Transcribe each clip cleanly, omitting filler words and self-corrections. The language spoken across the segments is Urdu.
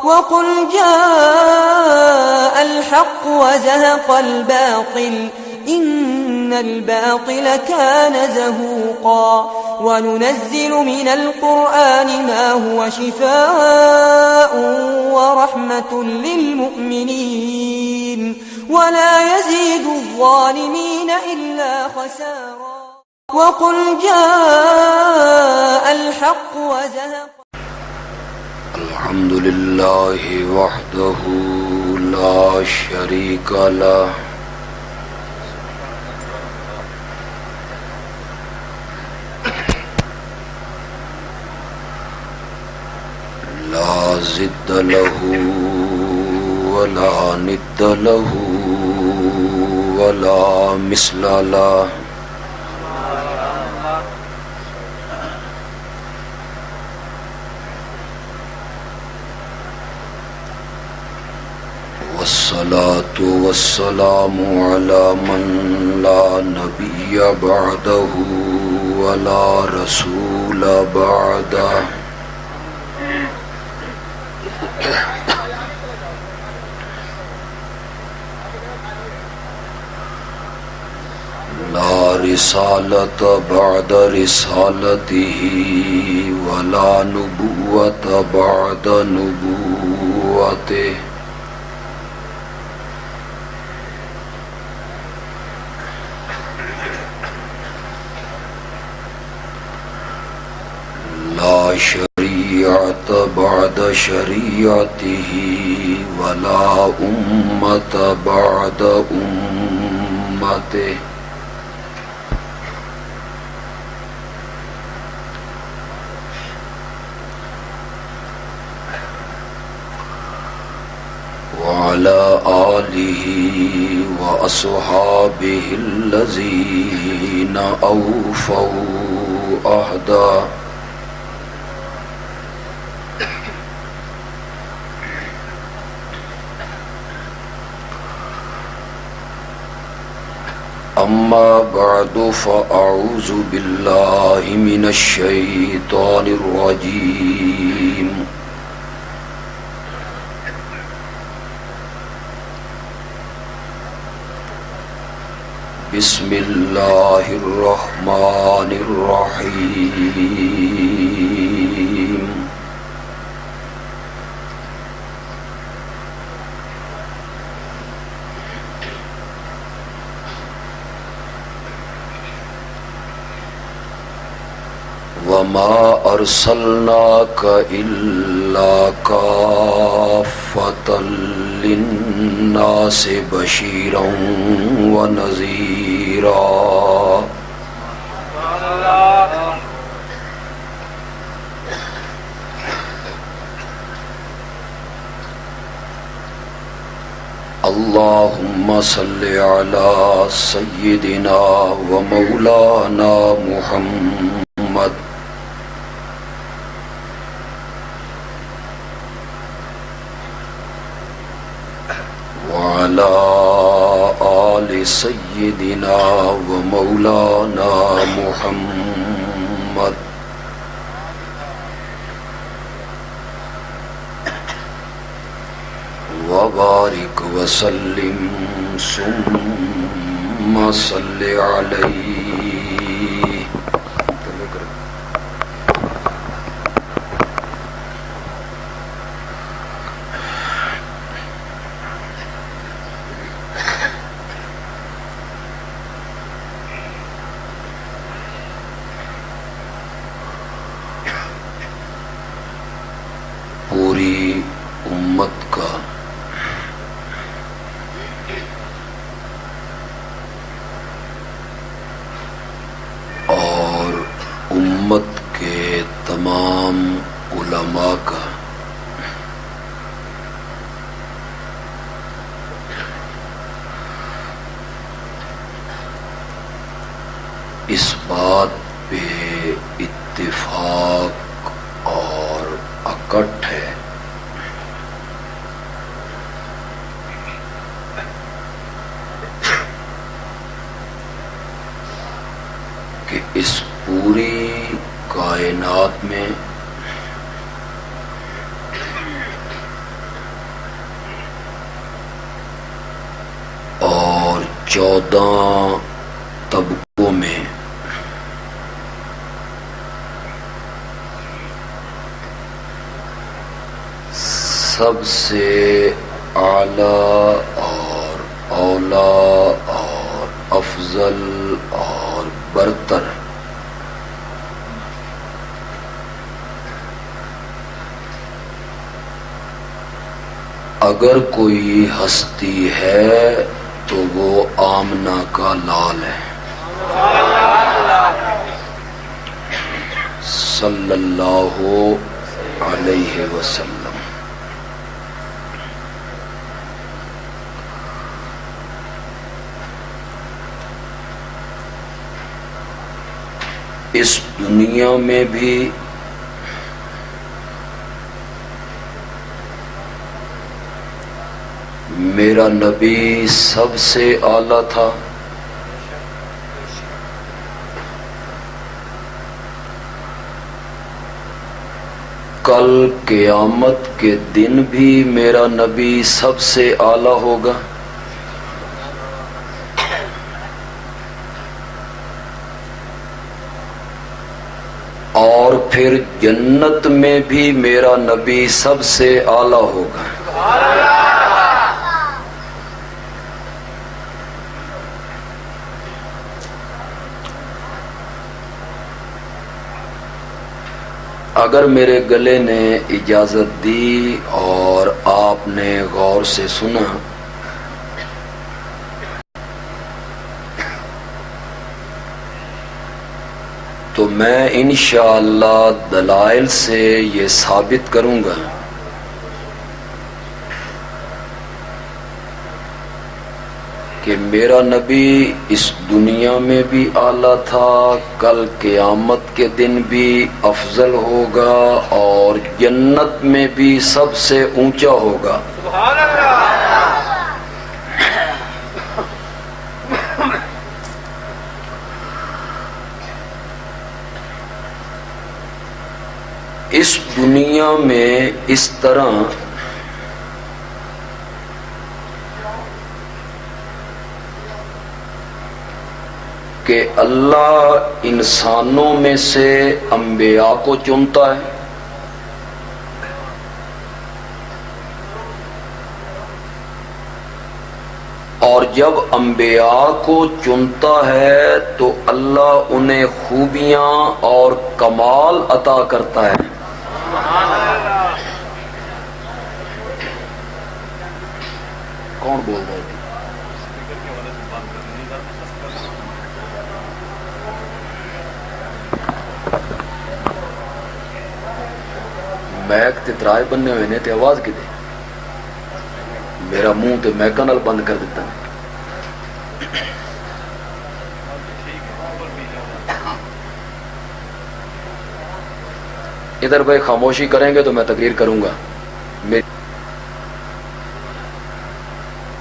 وقل جاء الحق وزهق الباطل إن الباطل كان زهوقا وننزل من القرآن ما هو شفاء ورحمة للمؤمنين ولا يزيد الظالمين إلا خسارا وقل جاء الحق وزهق. الحمد لله وحده لا شريك له لا ضد له ولا ند له ولا مثل له والصلاة والسلام على من لا نبي بعده ولا رسول بعده لا رسالة بعد رسالته ولا نبوة بعد نبوته لا شريعة بعد شريعته ولا أمة بعد أمته وعلى آله وأصحابه الذين أوفوا عهدا أما بعد فأعوذ بالله من الشيطان الرجيم بسم الله الرحمن الرحيم وما أرسلناك إلا كافة للناس بشيرا ونذيرا اللهم صل على سيدنا ومولانا محمد وعلى آل سيدنا ومولانا محمد وبارك وسلم ثم صل عليه. پوری امت کا اور امت کے تمام علماء کا اس بات پہ اتفاق اور اکٹھ ہے کہ اس پوری کائنات میں 14 طبقوں میں سب سے اعلیٰ اور اولیٰ اور افضل اور برتر اگر کوئی ہستی ہے تو وہ آمنہ کا لال ہے صلی اللہ علیہ وسلم۔ اس دنیا میں بھی میرا نبی سب سے اعلیٰ تھا، کل قیامت کے دن بھی میرا نبی سب سے اعلیٰ ہوگا، اور پھر جنت میں بھی میرا نبی سب سے اعلیٰ ہوگا۔ اگر میرے گلے نے اجازت دی اور آپ نے غور سے سنا تو میں انشاءاللہ دلائل سے یہ ثابت کروں گا کہ میرا نبی اس دنیا میں بھی اعلیٰ تھا، کل قیامت کے دن بھی افضل ہوگا، اور جنت میں بھی سب سے اونچا ہوگا۔ سبحان اللہ۔ اس دنیا میں اس طرح کہ اللہ انسانوں میں سے انبیاء کو چنتا ہے، اور جب انبیاء کو چنتا ہے تو اللہ انہیں خوبیاں اور کمال عطا کرتا ہے۔ کون بول رہا ہے؟ میک تے ترائے بننے ہوئے نے تے آواز کی دے، میرا منہ تے میکا نال بند کر دیتا ہے۔ ادھر بھائی خاموشی کریں گے تو میں تقریر کروں گا۔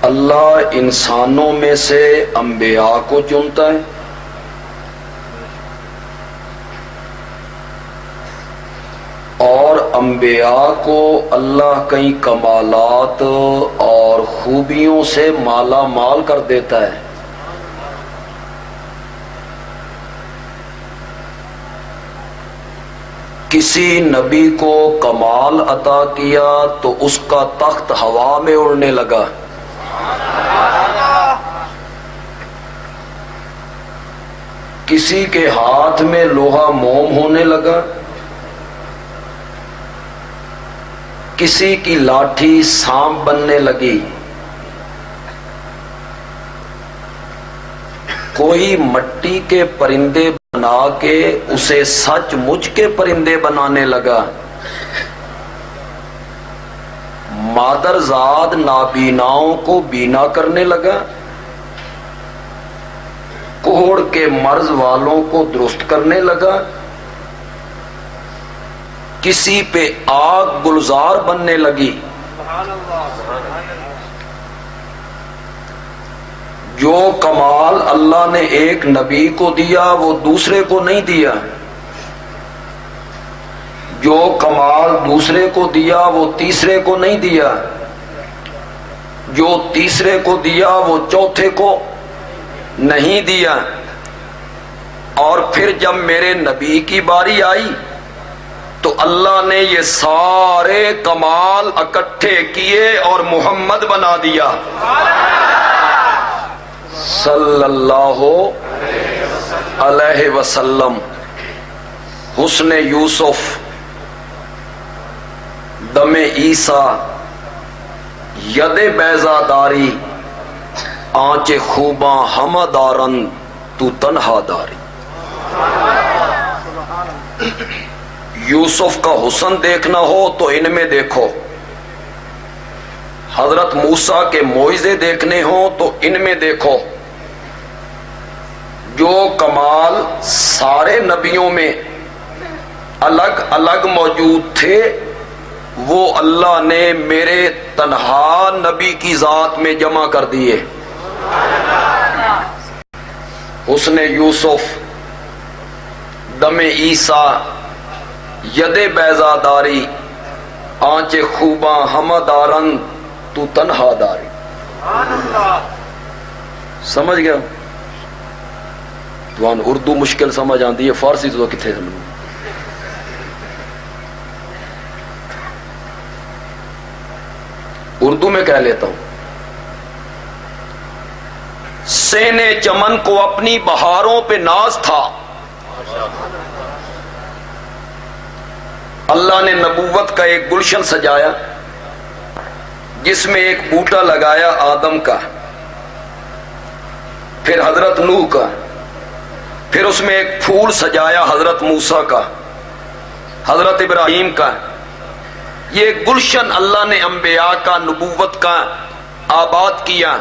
اللہ انسانوں میں سے انبیاء کو چنتا ہے، اور انبیاء کو اللہ کئی کمالات اور خوبیوں سے مالا مال کر دیتا ہے۔ کسی نبی کو کمال عطا کیا تو اس کا تخت ہوا میں اڑنے لگا، کسی کے ہاتھ میں لوہا موم ہونے لگا، کسی کی لاٹھی سانپ بننے لگی، کوئی مٹی کے پرندے بنا کے اسے سچ مچ کے پرندے بنانے لگا، مادرزاد نابیناؤں کو بینا کرنے لگا، کوڑ کے مرض والوں کو درست کرنے لگا، کسی پہ آگ گلزار بننے لگی۔ جو کمال اللہ نے ایک نبی کو دیا وہ دوسرے کو نہیں دیا، جو کمال دوسرے کو دیا وہ تیسرے کو نہیں دیا، جو تیسرے کو دیا وہ چوتھے کو نہیں دیا. اور پھر جب میرے نبی کی باری آئی تو اللہ نے یہ سارے کمال اکٹھے کیے اور محمد بنا دیا صلی اللہ علیہ وسلم. حسن یوسف، دم عیسیٰ، ید بیضا داری، آنچ خوباں ہمہ دارن تو تنہا داری. یوسف کا حسن دیکھنا ہو تو ان میں دیکھو، حضرت موسیٰ کے معجزے دیکھنے ہوں تو ان میں دیکھو. جو کمال سارے نبیوں میں الگ الگ موجود تھے وہ اللہ نے میرے تنہا نبی کی ذات میں جمع کر دیے. حسن یوسف، دم عیسیٰ، ید بیضا داری، آنچ خوباں ہمہ دارن تو تنہا داری. سمجھ گیا؟ تو اردو مشکل سمجھ آتی ہے، فارسی تو کتنے سمجھ. اردو میں کہہ لیتا ہوں، سینے چمن کو اپنی بہاروں پہ ناز تھا. اللہ نے نبوت کا ایک گلشن سجایا جس میں ایک بوٹا لگایا آدم کا، پھر حضرت نوح کا، پھر اس میں ایک پھول سجایا حضرت موسیٰ کا، حضرت ابراہیم کا. یہ گلشن اللہ نے انبیاء کا، نبوت کا آباد کیا.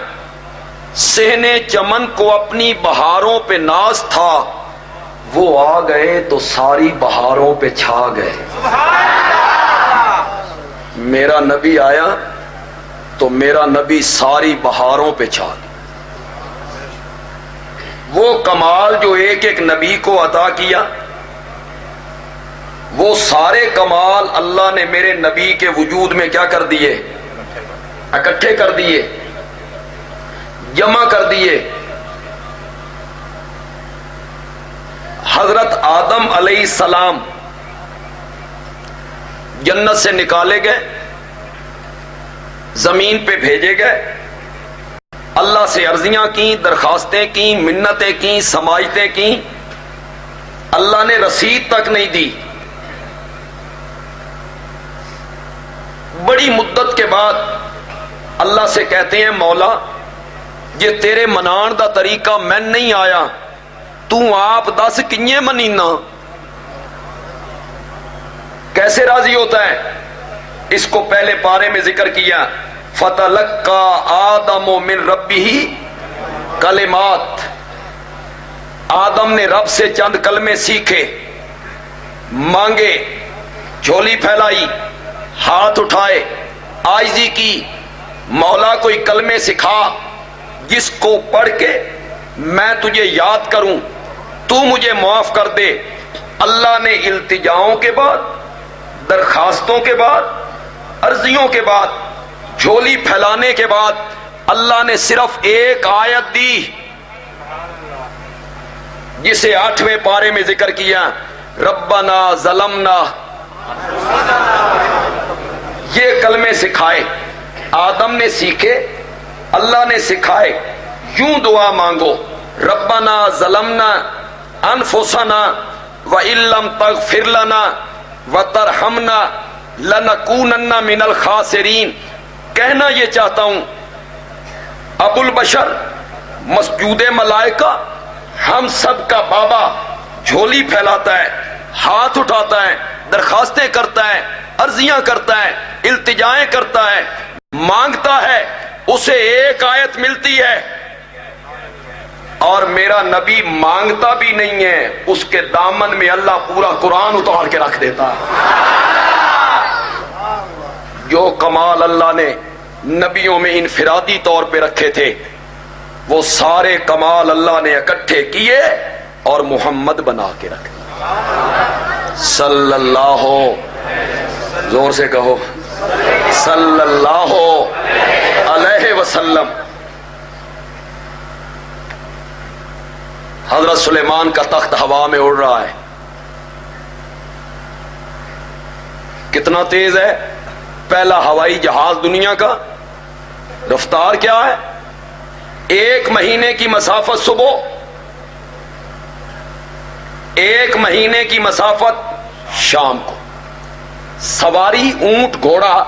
صحنے چمن کو اپنی بہاروں پہ ناز تھا، وہ آ گئے تو ساری بہاروں پہ چھا گئے. میرا نبی آیا تو میرا نبی ساری بہاروں پہ چھا گیا. وہ کمال جو ایک ایک نبی کو عطا کیا، وہ سارے کمال اللہ نے میرے نبی کے وجود میں کیا کر دیے؟ اکٹھے کر دیے، جمع کر دیے. حضرت آدم علیہ السلام جنت سے نکالے گئے، زمین پہ بھیجے گئے، اللہ سے عرضیاں کی، درخواستیں کی، منتیں کی، سماجتیں کی. اللہ نے رسید تک نہیں دی. بڑی مدت کے بعد اللہ سے کہتے ہیں مولا یہ تیرے منان دا طریقہ میں نہیں آیا، تو آپ دس کنیے منینا، کیسے راضی ہوتا ہے؟ اس کو پہلے پارے میں ذکر کیا، فَتَلَقَّى آدَمُ مِن رَبِّهِ کلمات. آدم نے رب سے چند کلمے سیکھے، مانگے، جھولی پھیلائی، ہاتھ اٹھائے، عاجزی کی، مولا کوئی کلمے سکھا جس کو پڑھ کے میں تجھے یاد کروں، تو مجھے معاف کر دے. اللہ نے التجاؤں کے بعد، درخواستوں کے بعد، عرضیوں کے بعد، جھولی پھیلانے کے بعد اللہ نے صرف ایک آیت دی جسے 8ویں پارے میں ذکر کیا، ربنا ظلمنا. یہ کلمے سکھائے، آدم نے سیکھے، اللہ نے سکھائے. یوں دعا مانگو، ربنا ظلمنا انفسنا وان لم تغفر لنا وترحمنا لنکونن من الخاسرین. کہنا یہ چاہتا ہوں، ابو البشر مسجود ملائکہ ہم سب کا بابا جھولی پھیلاتا ہے، ہاتھ اٹھاتا ہے، درخواستیں کرتا ہے، عرضیاں کرتا ہے، التجائیں کرتا ہے، مانگتا ہے، اسے ایک آیت ملتی ہے. اور میرا نبی مانگتا بھی نہیں ہے، اس کے دامن میں اللہ پورا قرآن اتار کے رکھ دیتا ہے. جو کمال اللہ نے نبیوں میں انفرادی طور پہ رکھے تھے وہ سارے کمال اللہ نے اکٹھے کیے اور محمد بنا کے رکھے. صلی اللہ، زور سے کہو، صلی اللہ علیہ وسلم. حضرت سلیمان کا تخت ہوا میں اڑ رہا ہے، کتنا تیز ہے؟ پہلا ہوائی جہاز دنیا کا، رفتار کیا ہے؟ 1 مہینے کی مسافت صبح، 1 مہینے کی مسافت شام کو۔ سواری اونٹ گھوڑا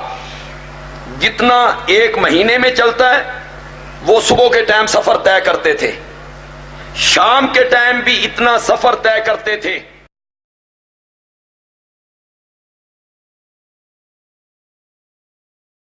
جتنا 1 مہینے میں چلتا ہے وہ صبح کے ٹائم سفر طے کرتے تھے، شام کے ٹائم بھی اتنا سفر طے کرتے تھے۔